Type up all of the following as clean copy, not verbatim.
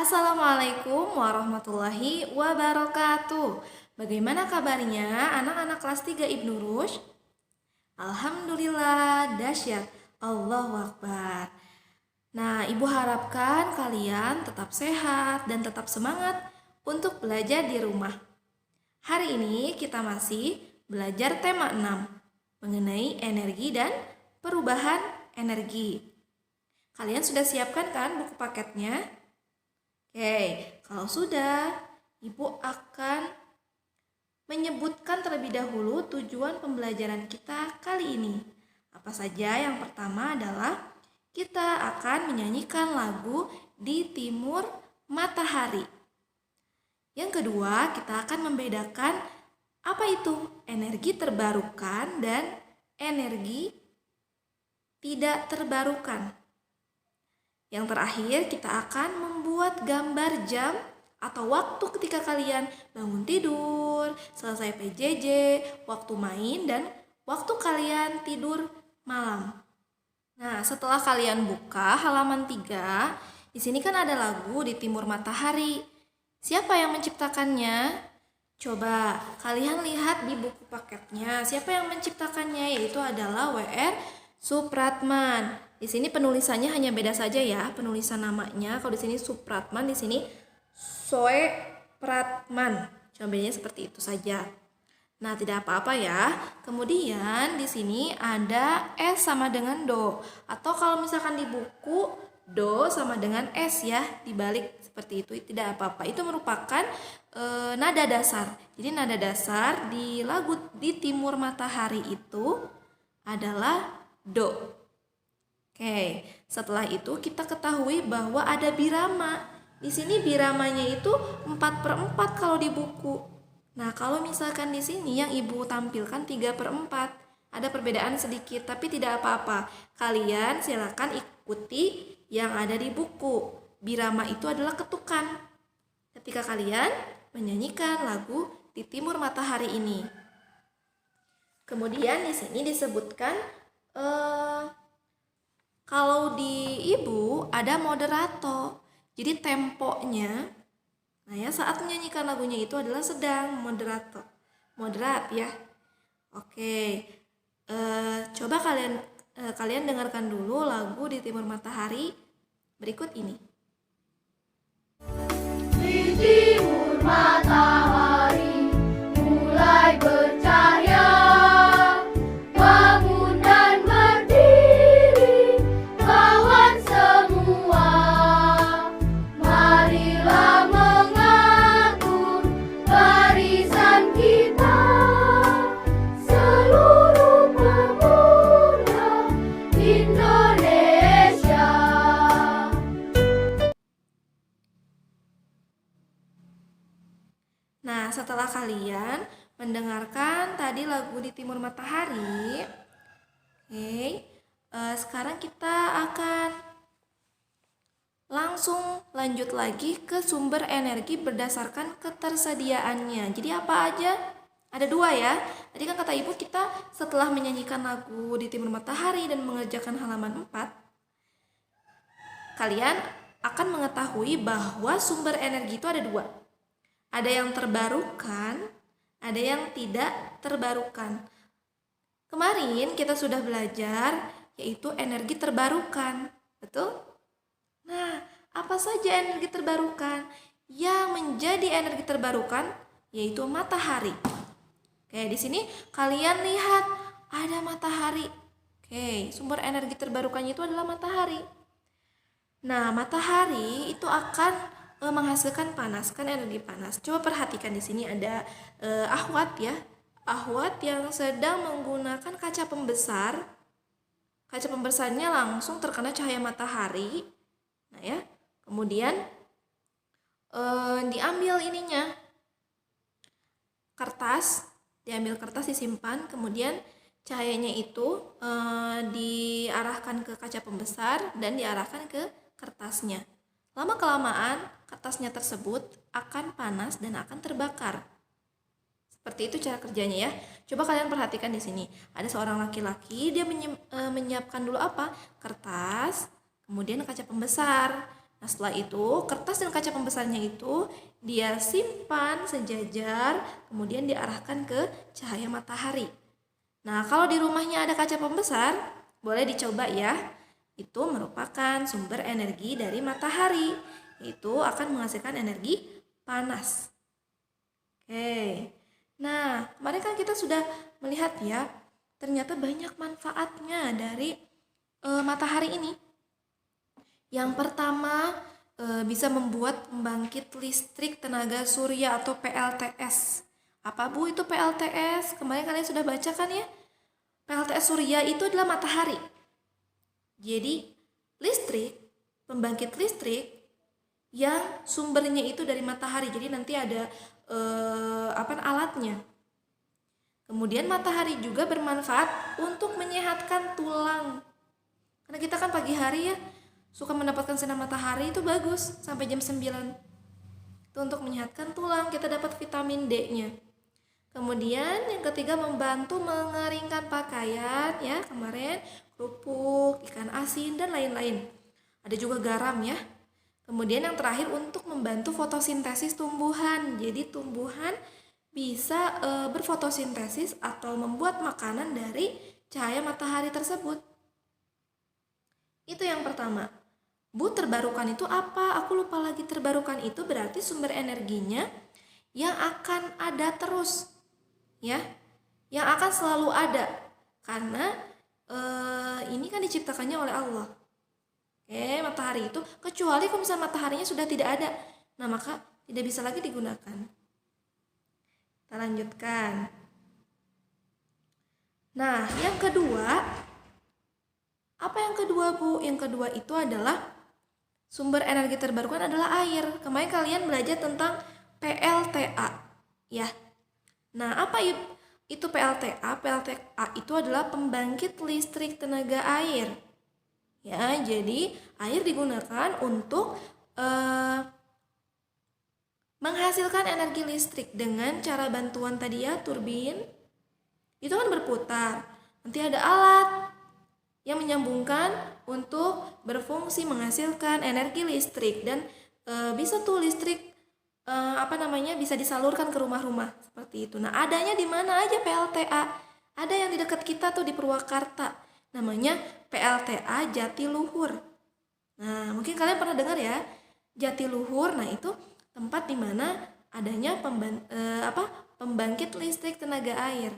Assalamualaikum warahmatullahi wabarakatuh. Bagaimana kabarnya anak-anak kelas 3 Ibnu Rushd? Alhamdulillah, dahsyat. Allahu Akbar. Nah, Ibu harapkan kalian tetap sehat dan tetap semangat untuk belajar di rumah. Hari ini kita masih belajar tema 6 mengenai energi dan perubahan energi. Kalian sudah siapkan kan buku paketnya? Oke, kalau sudah, Ibu akan menyebutkan terlebih dahulu tujuan pembelajaran kita kali ini. Apa saja? Yang pertama adalah kita akan menyanyikan lagu Di Timur Matahari. Yang kedua, kita akan membedakan apa itu energi terbarukan dan energi tidak terbarukan. Yang terakhir, kita akan membuat gambar jam atau waktu ketika kalian bangun tidur, selesai PJJ, waktu main, dan waktu kalian tidur malam. Nah, setelah kalian buka halaman 3, di sini kan ada lagu Di Timur Matahari. Siapa yang menciptakannya? Coba kalian lihat di buku paketnya. Siapa yang menciptakannya? Yaitu adalah W.R. Supratman. Di sini penulisannya hanya beda saja ya, penulisan namanya. Kalau di sini Supratman, di sini Soepratman. Cuma bedanya seperti itu saja. Nah, tidak apa-apa ya. Kemudian di sini ada S sama dengan Do. Atau kalau misalkan di buku Do sama dengan S ya, dibalik seperti itu, tidak apa-apa. Itu merupakan nada dasar. Jadi nada dasar di lagu Di Timur Matahari itu adalah Do. Oke, setelah itu kita ketahui bahwa ada birama. Di sini biramanya itu 4/4 kalau di buku. Nah, kalau misalkan di sini yang Ibu tampilkan 3/4. Ada perbedaan sedikit, tapi tidak apa-apa. Kalian silakan ikuti yang ada di buku. Birama itu adalah ketukan ketika kalian menyanyikan lagu Di Timur Matahari ini. Kemudian di sini disebutkan kalau di Ibu ada moderato. Jadi temponya, nah ya, saat menyanyikan lagunya itu adalah sedang moderato. Moderat ya. Oke. Coba kalian dengarkan dulu lagu Di Timur Matahari berikut ini. Di timur matahari mulai bercahaya, bangun dan berdiri kawan semua. Marilah mengatur barisan kita, seluruh pemuda Indonesia. Nah, setelah kalian mendengarkan tadi lagu Di Timur Matahari, sekarang kita akan langsung lanjut lagi ke sumber energi berdasarkan ketersediaannya. Jadi apa aja? Ada 2 ya. Tadi kan kata Ibu kita setelah menyanyikan lagu Di Timur Matahari dan mengerjakan halaman 4, kalian akan mengetahui bahwa sumber energi itu ada 2. Ada yang terbarukan, ada yang tidak terbarukan. Kemarin kita sudah belajar yaitu energi terbarukan, betul? Nah, apa saja energi terbarukan? Yang menjadi energi terbarukan yaitu matahari. Oke, di sini kalian lihat ada matahari. Oke, sumber energi terbarukannya itu adalah matahari. Nah, matahari itu akan menghasilkan panas, kan energi panas. Coba perhatikan di sini ada ahwat ya. Ahwat yang sedang menggunakan kaca pembesar. Kaca pembesarnya langsung terkena cahaya matahari. Nah ya, kemudian diambil ininya. Diambil kertas disimpan, kemudian cahayanya itu diarahkan ke kaca pembesar dan diarahkan ke kertasnya. Lama-kelamaan kertasnya tersebut akan panas dan akan terbakar. Seperti itu cara kerjanya ya. Coba kalian perhatikan di sini. Ada seorang laki-laki, dia menyiapkan dulu apa? Kertas, kemudian kaca pembesar. Nah, setelah itu kertas dan kaca pembesarnya itu dia simpan sejajar, kemudian diarahkan ke cahaya matahari. Nah, kalau di rumahnya ada kaca pembesar, boleh dicoba ya. Itu merupakan sumber energi dari matahari. Itu akan menghasilkan energi panas. Oke. Nah, kemarin kan kita sudah melihat ya, ternyata banyak manfaatnya dari matahari ini. Yang pertama, bisa membuat pembangkit listrik tenaga surya atau PLTS. Apa Bu itu PLTS? Kemarin kalian sudah baca kan ya? PLTS surya itu adalah matahari. Jadi listrik, pembangkit listrik yang sumbernya itu dari matahari. Jadi nanti ada alatnya. Kemudian matahari juga bermanfaat untuk menyehatkan tulang. Karena kita kan pagi hari ya suka mendapatkan sinar matahari, itu bagus sampai jam 9. Itu untuk menyehatkan tulang, kita dapat vitamin D-nya. Kemudian yang ketiga membantu mengeringkan pakaian ya, kemarin kerupuk, ikan asin dan lain-lain. Ada juga garam ya. Kemudian yang terakhir untuk membantu fotosintesis tumbuhan. Jadi tumbuhan bisa berfotosintesis atau membuat makanan dari cahaya matahari tersebut. Itu yang pertama. Bu, terbarukan itu apa? Aku lupa lagi. Terbarukan itu berarti sumber energinya yang akan ada terus. Ya, yang akan selalu ada. Karena ini kan diciptakannya oleh Allah. Oke, matahari itu kecuali kalau misalnya mataharinya sudah tidak ada, nah maka tidak bisa lagi digunakan. Kita lanjutkan. Nah, yang kedua, apa yang kedua Bu? Yang kedua itu adalah sumber energi terbarukan adalah air. Kemarin kalian belajar tentang PLTA, ya. Nah, apa itu PLTA? PLTA itu adalah pembangkit listrik tenaga air. Ya, jadi air digunakan untuk menghasilkan energi listrik dengan cara bantuan tadi ya, turbin. Itu kan berputar. Nanti ada alat yang menyambungkan untuk berfungsi menghasilkan energi listrik dan bisa tuh listrik bisa disalurkan ke rumah-rumah seperti itu. Nah, adanya di mana aja PLTA? Ada yang di dekat kita tuh di Purwakarta. Namanya PLTA Jatiluhur. Nah, mungkin kalian pernah dengar ya, Jatiluhur. Nah, itu tempat di mana adanya pembangkit listrik tenaga air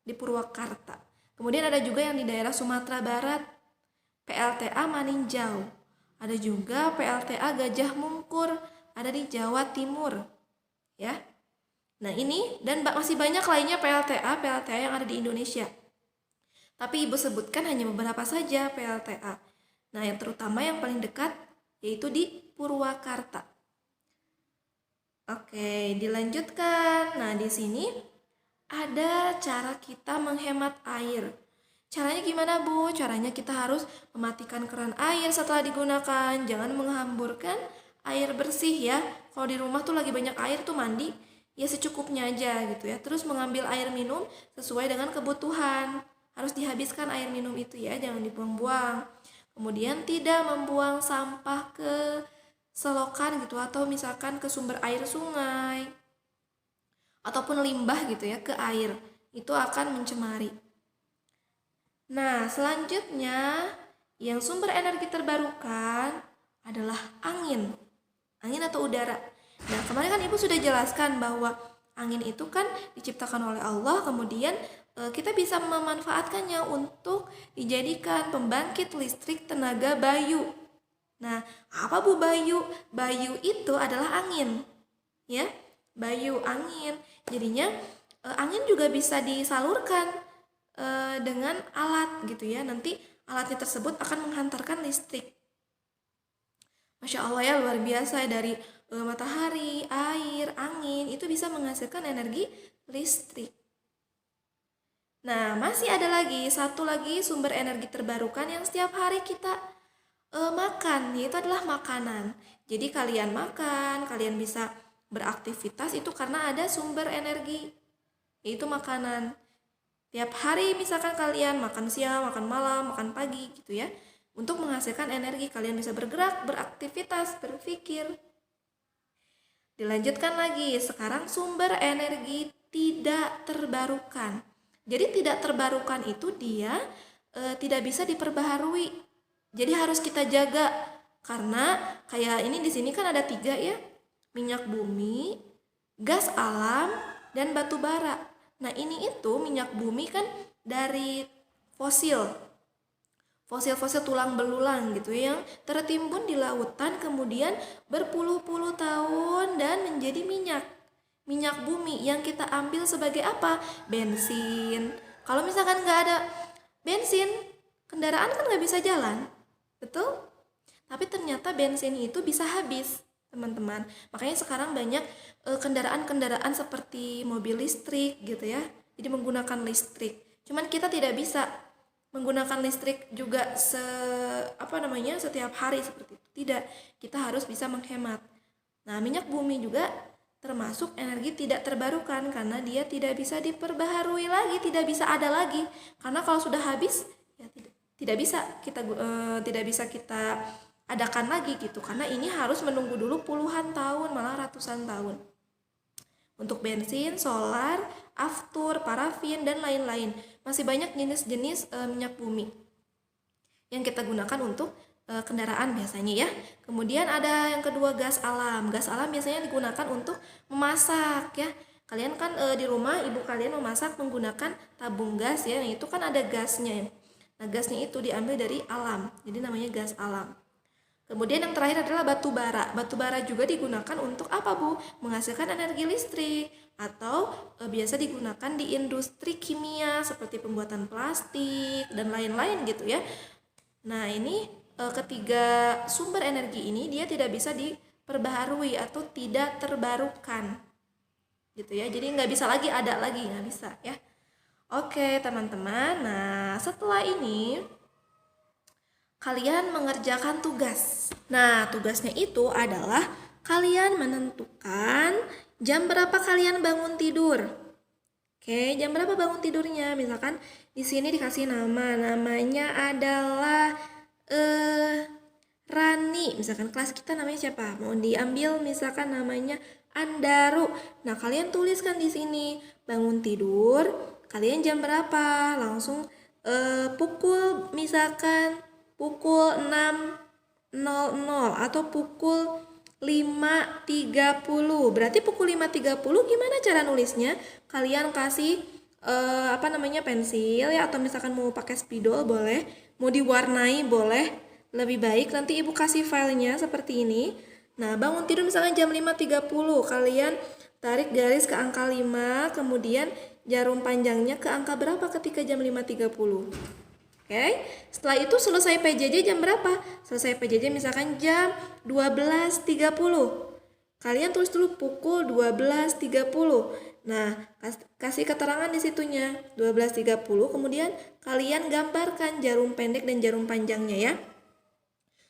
di Purwakarta. Kemudian ada juga yang di daerah Sumatera Barat, PLTA Maninjau. Ada juga PLTA Gajah Mungkur, ada di Jawa Timur. Ya. Nah, ini dan masih banyak lainnya PLTA yang ada di Indonesia. Tapi Ibu sebutkan hanya beberapa saja PLTA. Nah, yang terutama yang paling dekat yaitu di Purwakarta. Oke, dilanjutkan. Nah, di sini ada cara kita menghemat air. Caranya gimana Bu? Caranya kita harus mematikan keran air setelah digunakan. Jangan menghamburkan air bersih ya. Kalau di rumah tuh lagi banyak air tuh mandi, ya secukupnya aja gitu ya. Terus mengambil air minum sesuai dengan kebutuhan. Harus dihabiskan air minum itu ya, jangan dibuang-buang. Kemudian tidak membuang sampah ke selokan gitu atau misalkan ke sumber air sungai ataupun limbah gitu ya ke air. Itu akan mencemari. Nah, selanjutnya yang sumber energi terbarukan adalah angin. Angin atau udara. Nah, kemarin kan Ibu sudah jelaskan bahwa angin itu kan diciptakan oleh Allah, kemudian kita bisa memanfaatkannya untuk dijadikan pembangkit listrik tenaga bayu. Nah, apa Bu bayu? Bayu itu adalah angin. Ya, bayu angin. Jadinya angin juga bisa disalurkan dengan alat gitu ya. Nanti alatnya tersebut akan menghantarkan listrik. Masya Allah ya, luar biasa ya, dari matahari, air, angin itu bisa menghasilkan energi listrik. Nah, masih ada satu lagi sumber energi terbarukan yang setiap hari kita makan, yaitu adalah makanan. Jadi kalian makan, kalian bisa beraktivitas itu karena ada sumber energi, yaitu makanan. Tiap hari misalkan kalian makan siang, makan malam, makan pagi gitu ya. untuk menghasilkan energi. Kalian bisa bergerak, beraktivitas, berpikir. Dilanjutkan lagi, sekarang sumber energi tidak terbarukan. Jadi tidak terbarukan itu dia tidak bisa diperbaharui. Jadi harus kita jaga karena kayak ini di sini kan ada 3 ya, minyak bumi, gas alam, dan batu bara. Nah ini itu minyak bumi kan dari fosil tulang belulang gitu ya, yang tertimbun di lautan kemudian berpuluh-puluh tahun dan menjadi minyak bumi yang kita ambil sebagai apa? Bensin. Kalau misalkan nggak ada bensin, kendaraan kan nggak bisa jalan, betul? Tapi ternyata bensin itu bisa habis, teman-teman. Makanya sekarang banyak kendaraan-kendaraan seperti mobil listrik gitu ya, jadi menggunakan listrik. Cuman kita tidak bisa menggunakan listrik juga setiap hari seperti itu. Tidak, kita harus bisa menghemat. Nah, minyak bumi juga termasuk energi tidak terbarukan karena dia tidak bisa diperbaharui lagi, tidak bisa ada lagi. Karena kalau sudah habis ya tidak bisa kita adakan lagi gitu. Karena ini harus menunggu dulu puluhan tahun, malah ratusan tahun. Untuk bensin, solar, aftur, parafin, dan lain-lain. Masih banyak jenis-jenis minyak bumi yang kita gunakan untuk kendaraan biasanya ya. Kemudian ada yang kedua, gas alam. Gas alam biasanya digunakan untuk memasak ya. Kalian kan di rumah ibu kalian memasak menggunakan tabung gas ya. Nah, itu kan ada gasnya. Nah, gasnya itu diambil dari alam. Jadi namanya gas alam. Kemudian yang terakhir adalah batu bara. Batu bara juga digunakan untuk apa, Bu? Menghasilkan energi listrik atau biasa digunakan di industri kimia seperti pembuatan plastik dan lain-lain gitu ya. Nah, ini ketiga sumber energi ini dia tidak bisa diperbaharui atau tidak terbarukan. Gitu ya. Jadi nggak bisa lagi ada lagi, nggak bisa ya. Oke, teman-teman. Nah, setelah ini kalian mengerjakan tugas. Nah, tugasnya itu adalah kalian menentukan jam berapa kalian bangun tidur. Oke, jam berapa bangun tidurnya? Misalkan di sini dikasih namanya adalah Rani. Misalkan kelas kita namanya siapa? Mau diambil misalkan namanya Andaru. Nah, kalian tuliskan di sini bangun tidur. Kalian jam berapa? Langsung pukul misalkan pukul 6.00 atau pukul 5.30. Berarti pukul 5.30 gimana cara nulisnya? Kalian kasih pensil ya, atau misalkan mau pakai spidol boleh, mau diwarnai boleh. Lebih baik nanti ibu kasih filenya seperti ini. Nah, bangun tidur misalkan jam 5.30. Kalian tarik garis ke angka 5, kemudian jarum panjangnya ke angka berapa ketika jam 5.30. Oke, setelah itu selesai PJJ jam berapa? Selesai PJJ misalkan jam 12.30. Kalian tulis dulu pukul 12.30. Nah, kasih keterangan di situnya 12.30. Kemudian kalian gambarkan jarum pendek dan jarum panjangnya ya.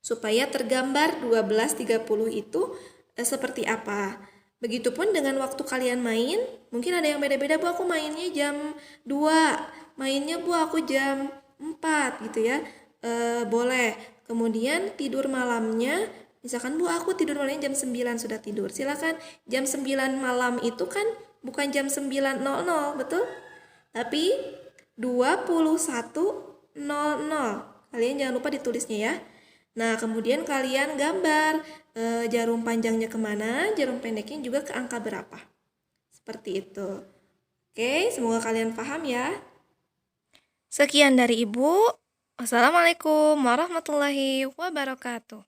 Supaya tergambar 12.30 itu seperti apa. Begitupun dengan waktu kalian main. Mungkin ada yang beda-beda, Bu, aku mainnya jam 2. Mainnya, Bu, aku jam 4 gitu ya. Boleh. Kemudian tidur malamnya, misalkan, Bu, aku tidur malamnya jam 9 sudah tidur. Silakan. Jam 9 malam itu kan bukan jam 9.00, betul? Tapi 21.00. Kalian jangan lupa ditulisnya ya. Nah, kemudian kalian gambar jarum panjangnya kemana, jarum pendeknya juga ke angka berapa. Seperti itu. Oke, semoga kalian paham ya. Sekian dari Ibu. Wassalamualaikum warahmatullahi wabarakatuh.